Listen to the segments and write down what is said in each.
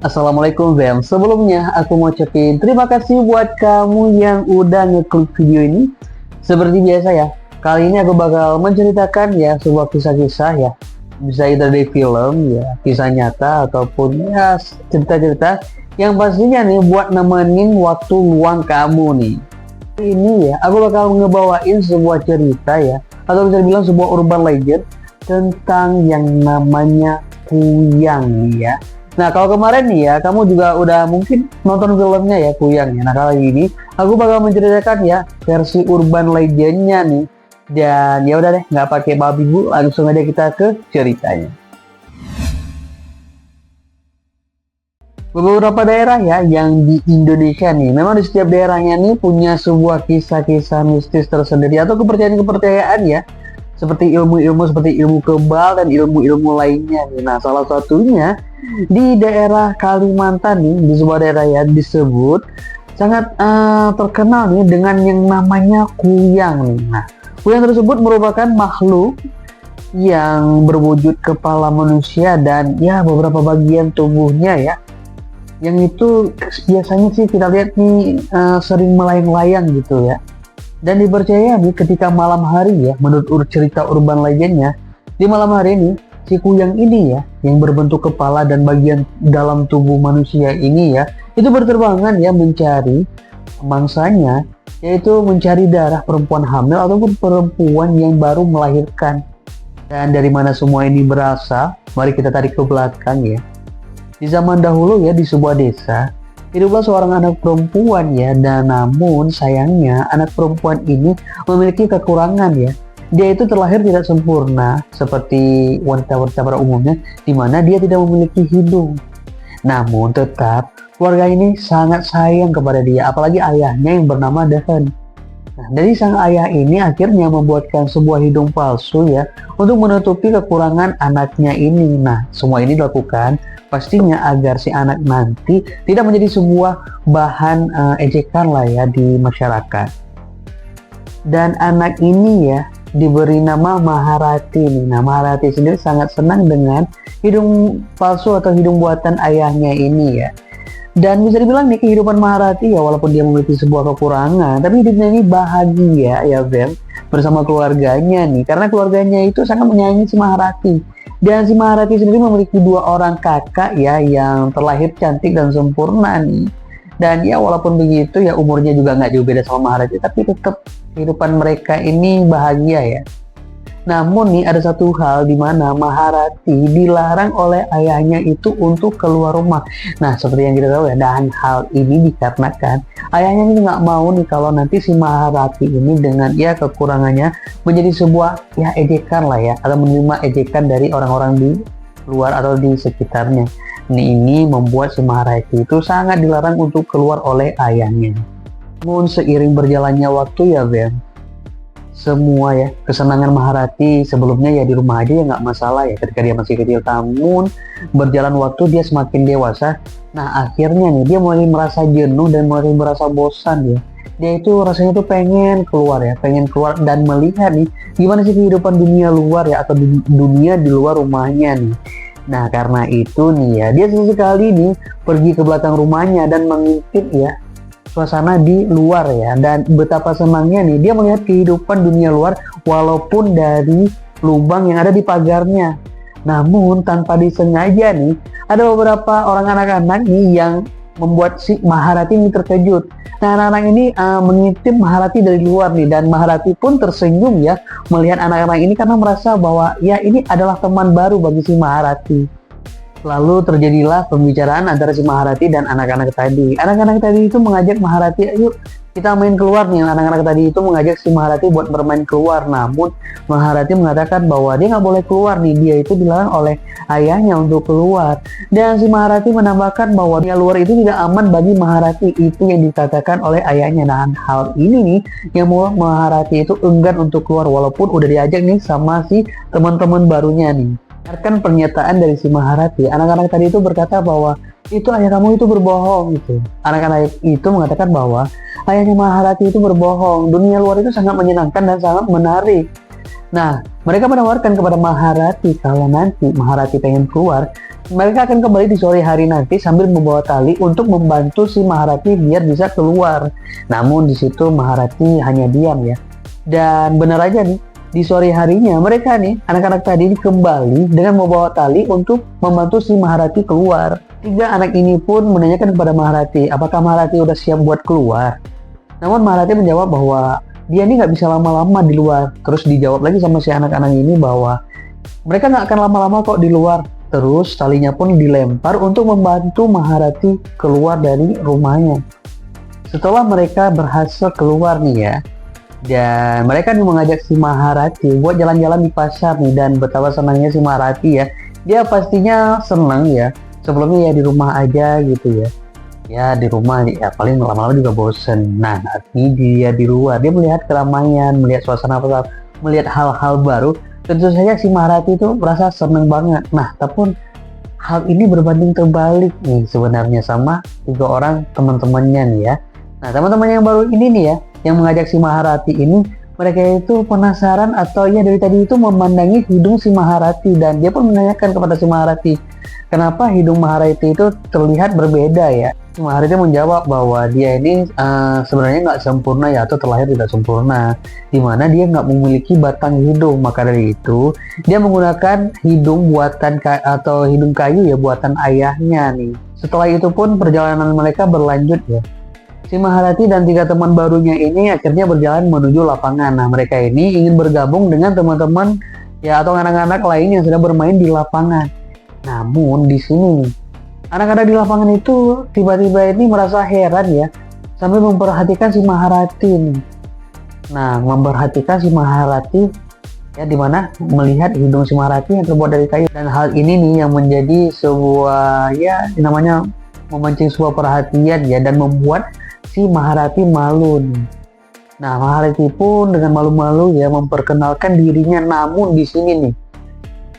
Assalamualaikum Bem. Sebelumnya aku mau ucapin terima kasih buat kamu yang udah ngeklik video ini. Seperti biasa ya, kali ini aku bakal menceritakan ya sebuah kisah-kisah ya. Bisa itu dari film ya, kisah nyata ataupun ya cerita-cerita yang pastinya nih buat nemenin waktu luang kamu nih. Ini ya, aku bakal ngebawain sebuah cerita ya, atau bisa dibilang sebuah urban legend tentang yang namanya kuyang nih ya. Nah, kalau kemarin nih ya, kamu juga udah mungkin nonton filmnya ya, Kuyang ya. Nah, kali ini aku bakal menceritakan ya versi urban legendnya nih. Dan ya udah deh, nggak pakai babi bu, langsung aja kita ke ceritanya. Beberapa daerah ya yang di Indonesia nih, memang di setiap daerahnya nih punya sebuah kisah-kisah mistis tersendiri atau kepercayaan-kepercayaan ya. Seperti ilmu-ilmu seperti ilmu kebal dan ilmu-ilmu lainnya nih. Nah, salah satunya di daerah Kalimantan nih, di sebuah daerah ya disebut sangat terkenal nih dengan yang namanya kuyang nih. Nah, kuyang tersebut merupakan makhluk yang berwujud kepala manusia dan ya beberapa bagian tubuhnya ya, yang itu biasanya sih kita lihat nih sering melayang-layang gitu ya. Dan dipercaya nih ketika malam hari ya, menurut cerita urban legendnya, di malam hari ini si kuyang ini ya, yang berbentuk kepala dan bagian dalam tubuh manusia ini ya, itu berterbangan ya mencari mangsanya, yaitu mencari darah perempuan hamil ataupun perempuan yang baru melahirkan. Dan dari mana semua ini berasal? Mari kita tarik ke belakang ya. Di zaman dahulu ya, di sebuah desa, hiduplah seorang anak perempuan ya, dan namun sayangnya anak perempuan ini memiliki kekurangan ya. Dia itu terlahir tidak sempurna seperti wanita-wanita pada umumnya, di mana dia tidak memiliki hidung. Namun tetap keluarga ini sangat sayang kepada dia, apalagi ayahnya yang bernama Deven. Nah, dari sang ayah ini akhirnya membuatkan sebuah hidung palsu ya untuk menutupi kekurangan anaknya ini. Nah, semua ini dilakukan pastinya agar si anak nanti tidak menjadi sebuah bahan ejekan lah ya di masyarakat. Dan anak ini ya diberi nama Maharati nih. Nah, Maharati sendiri sangat senang dengan hidung palsu atau hidung buatan ayahnya ini ya. Dan bisa dibilang nih kehidupan Maharati ya, walaupun dia memiliki sebuah kekurangan, tapi hidupnya ini bahagia ya Bem, bersama keluarganya nih, karena keluarganya itu sangat menyayangi si Maharati. Dan si Maharati sendiri memiliki 2 orang kakak ya yang terlahir cantik dan sempurna nih. Dan ya walaupun begitu ya umurnya juga nggak jauh beda sama Maharati, tapi tetap kehidupan mereka ini bahagia ya. Namun nih ada satu hal di mana Maharati dilarang oleh ayahnya itu untuk keluar rumah. Nah, seperti yang kita tahu ya, dan hal ini dikarenakan ayahnya ini nggak mau nih kalau nanti si Maharati ini dengan ya kekurangannya menjadi sebuah ya ejekan lah ya, atau menerima ejekan dari orang-orang di luar atau di sekitarnya. Ini membuat si Maharati itu sangat dilarang untuk keluar oleh ayahnya. Namun seiring berjalannya waktu ya Bem, semua ya kesenangan Maharati sebelumnya ya di rumah aja ya nggak masalah ya ketika dia masih kecil. Namun berjalan waktu dia semakin dewasa. Nah, akhirnya nih dia mulai merasa jenuh dan mulai merasa bosan ya. Dia itu rasanya tuh pengen keluar ya, pengen keluar dan melihat nih gimana sih kehidupan dunia luar ya, atau dunia di luar rumahnya nih. Nah, karena itu nih ya, dia sesekali nih pergi ke belakang rumahnya dan mengintip ya suasana di luar ya, dan betapa senangnya nih dia melihat kehidupan dunia luar walaupun dari lubang yang ada di pagarnya. Namun tanpa disengaja nih ada beberapa orang anak-anak nih yang membuat si Maharati ini terkejut. Nah, anak-anak ini mengintip Maharati dari luar nih, dan Maharati pun tersenyum ya melihat anak-anak ini karena merasa bahwa ya ini adalah teman baru bagi si Maharati. Lalu terjadilah pembicaraan antara si Maharati dan anak-anak tadi. Anak-anak tadi itu mengajak Maharati, ayo kita main keluar nih. Anak-anak tadi itu mengajak si Maharati buat bermain keluar. Namun Maharati mengatakan bahwa dia nggak boleh keluar nih. Dia itu dilarang oleh ayahnya untuk keluar. Dan si Maharati menambahkan bahwa dunia luar itu tidak aman bagi Maharati. Itu yang dikatakan oleh ayahnya. Dan hal ini nih yang membuat Maharati itu enggan untuk keluar walaupun udah diajak nih sama si teman-teman barunya nih. Kan pernyataan dari si Maharati, anak-anak tadi itu berkata bahwa itu ayah kamu itu berbohong gitu. Anak-anak itu mengatakan bahwa ayahnya Maharati itu berbohong. Dunia luar itu sangat menyenangkan dan sangat menarik. Nah, mereka menawarkan kepada Maharati kalau nanti Maharati pengen keluar, Mereka akan kembali di sore hari nanti sambil membawa tali untuk membantu si Maharati biar bisa keluar. Namun di situ Maharati hanya diam ya. Dan benar aja nih, di sore harinya mereka nih, anak-anak tadi ini kembali dengan membawa tali untuk membantu si Maharati keluar. Tiga anak ini pun menanyakan kepada Maharati, apakah Maharati udah siap buat keluar? Namun Maharati menjawab bahwa dia ini nggak bisa lama-lama di luar. Terus dijawab lagi sama si anak-anak ini bahwa mereka nggak akan lama-lama kok di luar. Terus talinya pun dilempar untuk membantu Maharati keluar dari rumahnya. Setelah mereka berhasil keluar nih ya, dan mereka nih mengajak si Maharati buat jalan-jalan di pasar nih, dan betapa senangnya si Maharati ya. Dia pastinya senang ya. Sebelumnya ya di rumah aja gitu ya. Ya di rumah ya paling lama-lama juga bosen. Nah ini dia di luar, dia melihat keramaian, melihat suasana pasar, melihat hal-hal baru. Tentu saja si Maharati itu merasa seneng banget. Nah, tapi hal ini berbanding terbalik nih sebenarnya sama tiga orang teman-temannya nih ya. Nah, teman-teman yang baru ini nih ya, yang mengajak si Maharati ini, mereka itu penasaran atau ya dari tadi itu memandangi hidung si Maharati, dan dia pun menanyakan kepada si Maharati, kenapa hidung Maharati itu terlihat berbeda ya? Si Maharati menjawab bahwa dia ini sebenarnya nggak sempurna ya, atau terlahir tidak sempurna, dimana dia nggak memiliki batang hidung. Maka dari itu dia menggunakan hidung buatan atau hidung kayu ya, buatan ayahnya nih. Setelah itu pun perjalanan mereka berlanjut ya. Si Maharati dan tiga teman barunya ini akhirnya berjalan menuju lapangan. Nah, mereka ini ingin bergabung dengan teman-teman ya atau anak-anak lain yang sedang bermain di lapangan. Namun di sini anak-anak di lapangan itu tiba-tiba ini merasa heran ya, sambil memperhatikan si Maharati nih. Nah, memperhatikan si Maharati ya, dimana melihat hidung si Maharati yang terbuat dari kayu. Dan hal ini nih yang menjadi sebuah ya namanya memancing sebuah perhatian ya, dan membuat si Maharati malu nih. Nah, Maharati pun dengan malu-malu ya memperkenalkan dirinya. Namun di sini nih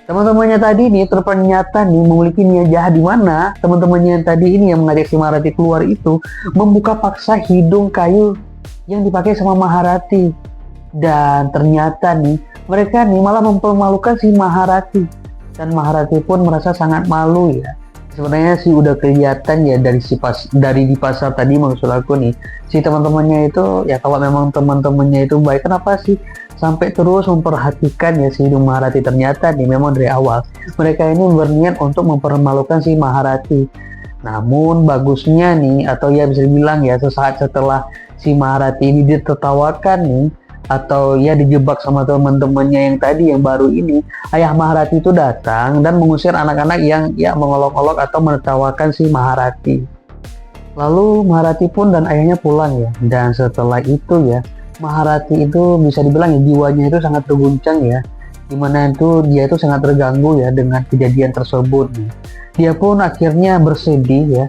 teman-temannya tadi nih ternyata nih memiliki niat jahat, di mana teman-temannya yang tadi ini yang mengajak si Maharati keluar itu membuka paksa hidung kayu yang dipakai sama Maharati. Dan ternyata nih mereka nih malah mempermalukan si Maharati, dan Maharati pun merasa sangat malu ya. Sebenarnya sih udah kelihatan ya dari di pasar tadi, maksud aku nih si teman-temannya itu ya, kalau memang teman-temannya itu baik, kenapa sih sampai terus memperhatikan ya si hidung Maharati? Ternyata nih memang dari awal mereka ini berniat untuk mempermalukan si Maharati. Namun bagusnya nih, atau ya bisa dibilang ya, sesaat setelah si Maharati ini ditertawakan nih, atau ya dijebak sama teman-temannya yang tadi yang baru ini, ayah Maharati itu datang dan mengusir anak-anak yang ya mengolok-olok atau menertawakan si Maharati. Lalu Maharati pun dan ayahnya pulang ya, dan setelah itu ya Maharati itu bisa dibilang ya jiwanya itu sangat terguncang ya, dimana itu dia itu sangat terganggu ya dengan kejadian tersebut. Dia pun akhirnya bersedih ya,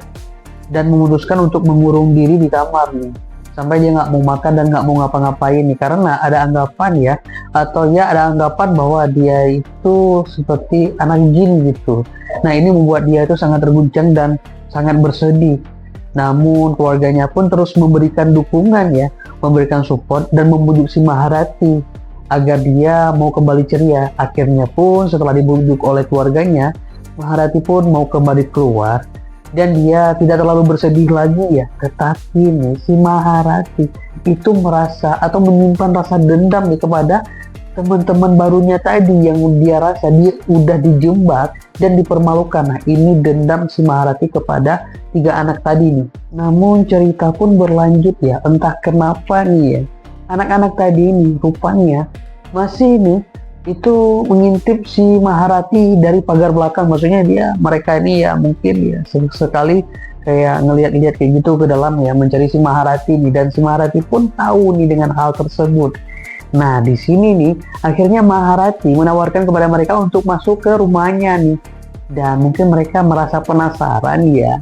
dan memutuskan untuk mengurung diri di kamar nih, sampai dia nggak mau makan dan nggak mau ngapa-ngapain nih, karena ada anggapan ya, atau ya ada anggapan bahwa dia itu seperti anak jin gitu. Nah, ini membuat dia itu sangat terguncang dan sangat bersedih. Namun keluarganya pun terus memberikan dukungan ya, memberikan support dan membujuk si Maharati agar dia mau kembali ceria. Akhirnya pun setelah dibujuk oleh keluarganya, Maharati pun mau kembali keluar dan dia tidak terlalu bersedih lagi ya. Tetapi nih si Maharati itu merasa atau menyimpan rasa dendam nih kepada teman-teman barunya tadi, yang dia rasa dia udah dijebak dan dipermalukan. Nah, ini dendam si Maharati kepada tiga anak tadi nih. Namun cerita pun berlanjut ya, entah kenapa nih ya, anak-anak tadi ini rupanya masih nih itu mengintip si Maharati dari pagar belakang. Maksudnya mereka ini ya mungkin ya sekali kayak ngelihat-lihat kayak gitu ke dalam ya, mencari si Maharati nih, dan si Maharati pun tahu nih dengan hal tersebut. Nah, di sini nih akhirnya Maharati menawarkan kepada mereka untuk masuk ke rumahnya nih, dan mungkin mereka merasa penasaran ya,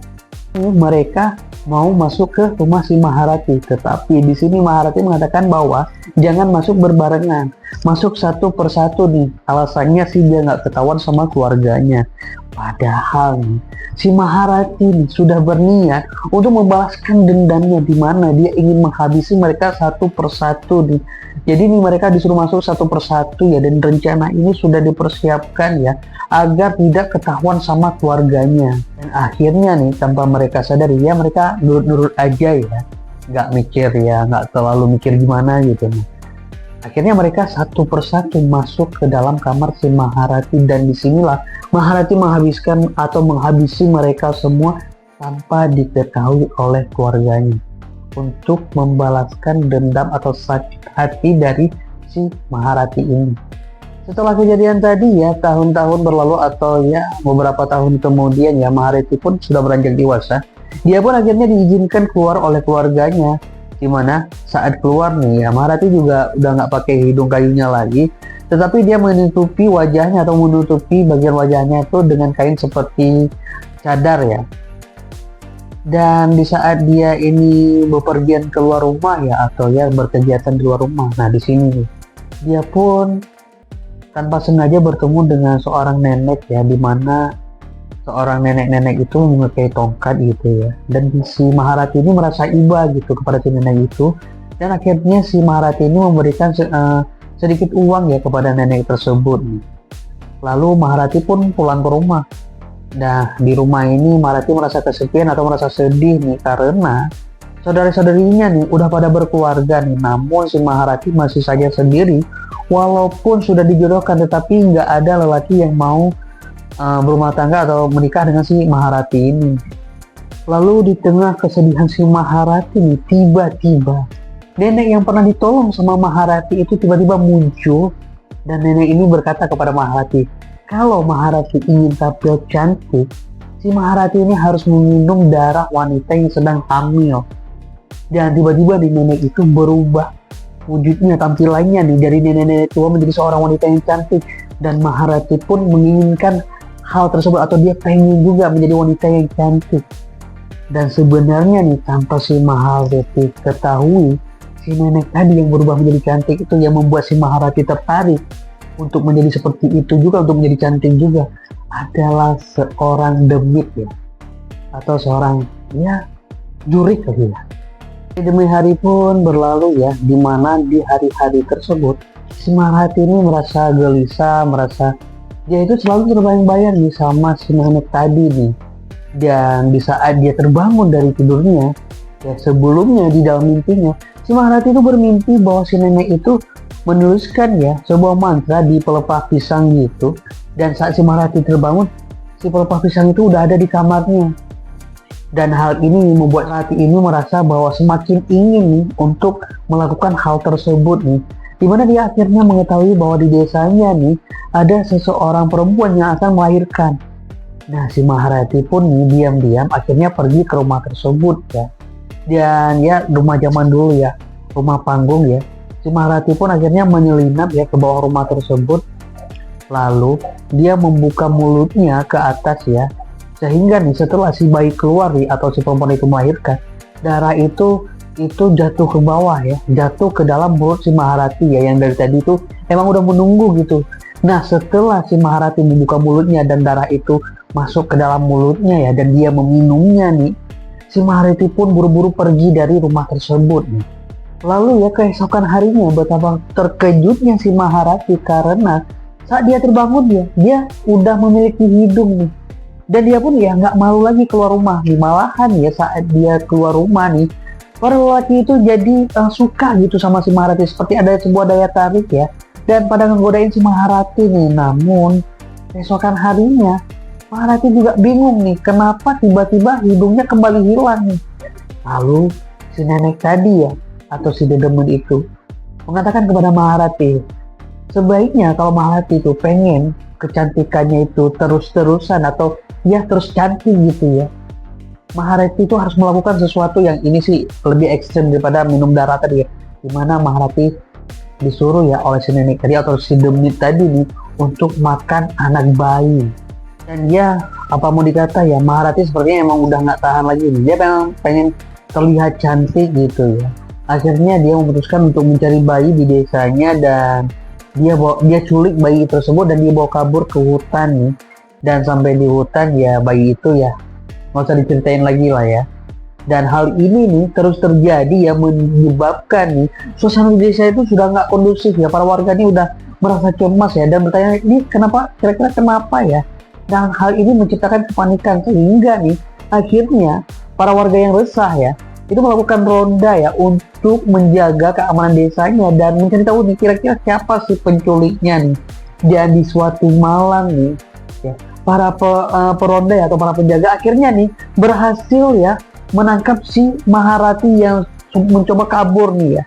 mereka mau masuk ke rumah si Maharati. Tetapi di sini Maharati mengatakan bahwa jangan masuk berbarengan, masuk satu persatu nih. Alasannya sih dia nggak ketahuan sama keluarganya. Padahal nih, si Maharati nih sudah berniat untuk membalaskan dendamnya, di mana dia ingin menghabisi mereka satu persatu nih. Jadi nih mereka disuruh masuk satu persatu ya, dan rencana ini sudah dipersiapkan ya agar tidak ketahuan sama keluarganya. Dan akhirnya nih tanpa mereka sadari ya, mereka nurut-nurut aja ya, nggak mikir ya, nggak terlalu mikir gimana gitu nih. Akhirnya mereka satu persatu masuk ke dalam kamar si Maharati, dan disinilah Maharati menghabisi mereka semua tanpa diketahui oleh keluarganya, untuk membalaskan dendam atau sakit hati dari si Maharati ini. Setelah kejadian tadi ya, tahun-tahun berlalu atau ya beberapa tahun kemudian ya, Maharati pun sudah beranjak dewasa. Dia pun akhirnya diizinkan keluar oleh keluarganya, dimana saat keluar nih ya, Maharati juga udah nggak pakai hidung kayunya lagi, tetapi dia menutupi wajahnya atau menutupi bagian wajahnya itu dengan kain seperti cadar ya. Dan di saat dia ini bepergian keluar rumah ya, atau ya berkegiatan di luar rumah, nah di sini dia pun tanpa sengaja bertemu dengan seorang nenek ya, dimana seorang nenek-nenek itu memakai tongkat gitu ya, dan si Maharati ini merasa iba gitu kepada si nenek itu, dan akhirnya si Maharati ini memberikan sedikit uang ya kepada nenek tersebut. Lalu Maharati pun pulang ke rumah. Nah di rumah ini Maharati merasa kesepian atau merasa sedih nih, karena saudara-saudarinya nih udah pada berkeluarga nih, namun si Maharati masih saja sendiri walaupun sudah dijodohkan, tetapi nggak ada lelaki yang mau berumah tangga atau menikah dengan si Maharati ini. Lalu di tengah kesedihan si Maharati nih, tiba-tiba nenek yang pernah ditolong sama Maharati itu tiba-tiba muncul, dan nenek ini berkata kepada Maharati, kalau Maharati ingin tampil cantik, si Maharati ini harus meminum darah wanita yang sedang hamil. Dan tiba-tiba di nenek itu berubah wujudnya, tampilannya nih, dari nenek-nenek tua menjadi seorang wanita yang cantik. Dan Maharati pun menginginkan hal tersebut, atau dia pengen juga menjadi wanita yang cantik. Dan sebenarnya nih tanpa si Maharati ketahui, si nenek tadi yang berubah menjadi cantik itu yang membuat si Maharati tertarik untuk menjadi seperti itu juga, untuk menjadi cantik juga, adalah seorang demit ya, atau seorang ya jurik kali ya. Demi hari pun berlalu ya, dimana di hari-hari tersebut si Maharati ini merasa gelisah, merasa dia itu selalu terbayang-bayang nih sama si nenek tadi nih. Dan di saat dia terbangun dari tidurnya ya, sebelumnya di dalam mimpinya si Maharati itu bermimpi bahwa si nenek itu menuliskan ya sebuah mantra di pelepah pisang gitu. Dan saat si Maharati terbangun, si pelepah pisang itu udah ada di kamarnya. Dan hal ini membuat Maharati ini merasa bahwa semakin ingin nih untuk melakukan hal tersebut nih, dimana dia akhirnya mengetahui bahwa di desanya nih ada seseorang perempuan yang akan melahirkan. Nah si Maharati pun nih diam-diam akhirnya pergi ke rumah tersebut ya. Dan ya rumah zaman dulu ya, rumah panggung ya. Si Maharati pun akhirnya menyelinap ya ke bawah rumah tersebut. Lalu dia membuka mulutnya ke atas ya, sehingga nih setelah si bayi keluar nih, atau si perempuan itu melahirkan, darah itu jatuh ke bawah ya, jatuh ke dalam mulut si Maharati ya, yang dari tadi itu emang udah menunggu gitu. Nah setelah si Maharati membuka mulutnya dan darah itu masuk ke dalam mulutnya ya, dan dia meminumnya nih, si Maharati pun buru-buru pergi dari rumah tersebut nih. Lalu ya keesokan harinya, betapa terkejutnya si Maharati, karena saat dia terbangun ya, dia udah memiliki hidung nih. Dan dia pun ya nggak malu lagi keluar rumah nih. Malahan ya saat dia keluar rumah nih, para lelaki itu jadi suka gitu sama si Maharati, seperti ada sebuah daya tarik ya, dan pada ngegodain si Maharati nih. Namun keesokan harinya Maharati juga bingung nih, kenapa tiba-tiba hidungnya kembali hilang nih. Lalu si nenek tadi ya, atau si dedemen itu mengatakan kepada Maharati, sebaiknya kalau Maharati itu pengen kecantikannya itu terus-terusan atau ya terus cantik gitu ya, Maharati itu harus melakukan sesuatu yang ini sih lebih ekstrim daripada minum darah tadi ya, dimana Maharati disuruh ya oleh si nenek tadi atau si demit tadi nih untuk makan anak bayi. Dan ya apa mau dikata ya, Maharati sepertinya emang udah nggak tahan lagi nih, dia pengen terlihat cantik gitu ya. Akhirnya dia memutuskan untuk mencari bayi di desanya, dan dia culik bayi tersebut dan dia bawa kabur ke hutan nih. Dan sampai di hutan ya, bayi itu ya nggak usah diceritain lagi lah ya, Dan hal ini nih terus terjadi ya, menyebabkan nih suasana di desa itu sudah nggak kondusif ya. Para warga ini udah merasa cemas ya dan bertanya, ini kenapa, kira-kira kenapa ya? Dan hal ini menciptakan kepanikan sehingga nih akhirnya para warga yang resah ya itu melakukan ronda ya untuk menjaga keamanan desanya dan mencari tahu nih kira-kira siapa sih penculiknya nih. Dan di suatu malam nih ya, para peronda ya, atau para penjaga akhirnya nih berhasil ya menangkap si Maharati yang mencoba kabur nih ya.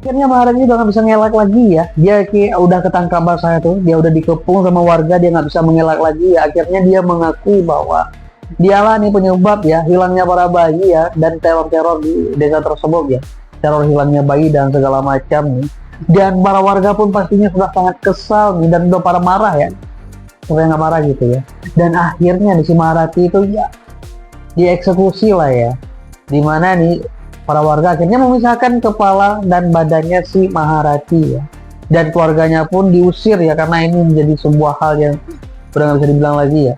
Akhirnya Maharati udah nggak bisa ngelak lagi ya, dia kayak udah ketangkap basah tuh, dia udah dikepung sama warga, dia nggak bisa mengelak lagi ya. Akhirnya dia mengakui bahwa dialah nih penyebab ya hilangnya para bayi ya, dan teror-teror di desa tersebut ya, teror hilangnya bayi dan segala macam nih. Dan para warga pun pastinya sudah sangat kesal nih dan udah para marah ya, supaya nggak marah gitu ya. Dan akhirnya nih si Maharati itu ya dieksekusi lah ya, dimana nih para warga akhirnya memisahkan kepala dan badannya si Maharati ya, dan keluarganya pun diusir ya, karena ini menjadi sebuah hal yang udah nggak bisa dibilang lagi ya.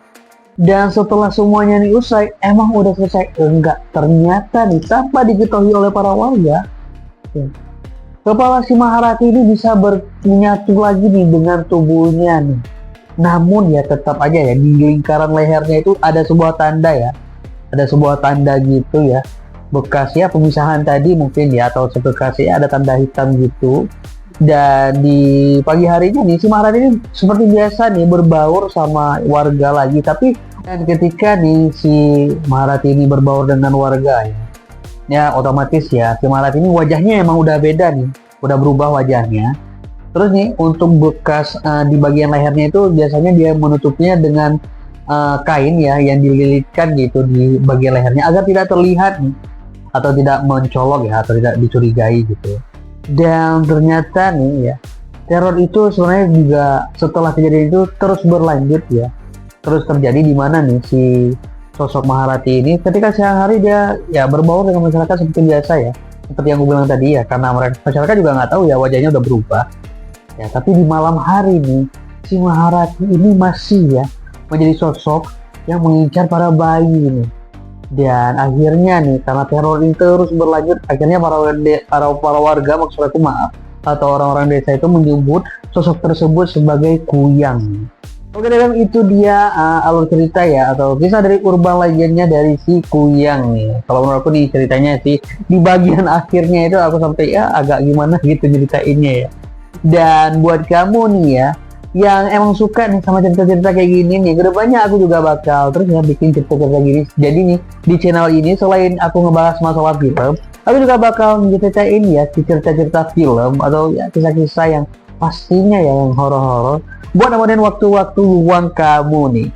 Dan setelah semuanya nih usai, emang udah selesai? Enggak, ternyata nih tanpa diketahui oleh para warga ya, kepala si Maharati ini bisa menyatu lagi nih dengan tubuhnya nih. Namun ya tetap aja ya di lingkaran lehernya itu ada sebuah tanda ya, ada sebuah tanda gitu ya, bekas ya pemisahan tadi mungkin ya, atau sebekas ya ada tanda hitam gitu. Dan di pagi harinya nih si Maharati ini seperti biasa nih berbaur sama warga lagi. Tapi dan ketika nih si Maharati ini berbaur dengan warga ya otomatis ya si Maharati ini wajahnya emang udah beda nih, udah berubah wajahnya. Terus nih untuk bekas di bagian lehernya itu biasanya dia menutupnya dengan kain ya yang dililitkan gitu di bagian lehernya agar tidak terlihat nih, atau tidak mencolok ya, atau tidak dicurigai gitu. Dan ternyata nih ya teror itu sebenarnya juga setelah kejadian itu terus berlanjut ya, terus terjadi di mana nih si sosok Maharati ini ketika siang hari dia ya berbaur dengan masyarakat seperti biasa ya, seperti yang gue bilang tadi ya, karena masyarakat juga nggak tahu ya wajahnya udah berubah ya. Tapi di malam hari nih si Maharati ini masih ya menjadi sosok yang mengincar para bayi ini. Dan akhirnya nih karena teror ini terus berlanjut, akhirnya para warga, maksud aku maaf, atau orang-orang desa itu menyebut sosok tersebut sebagai Kuyang. Oke, dan itu dia alur cerita ya, atau kisah dari urban legendnya dari si Kuyang nih. Kalau menurut aku nih ceritanya sih di bagian akhirnya itu aku sampai ya agak gimana gitu ceritainnya ya. Dan buat kamu nih ya yang emang suka nih sama cerita-cerita kayak gini nih, kedepannya aku juga bakal terus ya bikin cerita-cerita gini. Jadi nih di channel ini selain aku ngebahas masalah film, aku juga bakal nyeritain ya cerita-cerita film atau ya kisah-kisah yang pastinya ya yang horor-horor buat nemenin waktu-waktu luang kamu nih.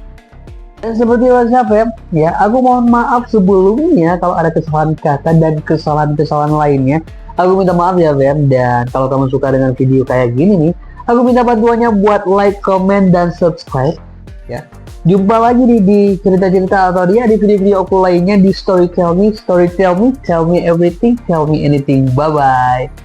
Dan seperti biasa ya, aku mohon maaf sebelumnya kalau ada kesalahan kata dan kesalahan-kesalahan lainnya. Aku minta maaf ya Fem. Dan kalau kamu suka dengan video kayak gini nih, aku minta bantuannya buat like, comment, dan subscribe ya. Jumpa lagi nih di cerita-cerita atau dia di video-video aku lainnya di Story Tell Me, Tell Me Everything, Tell Me Anything. Bye-bye.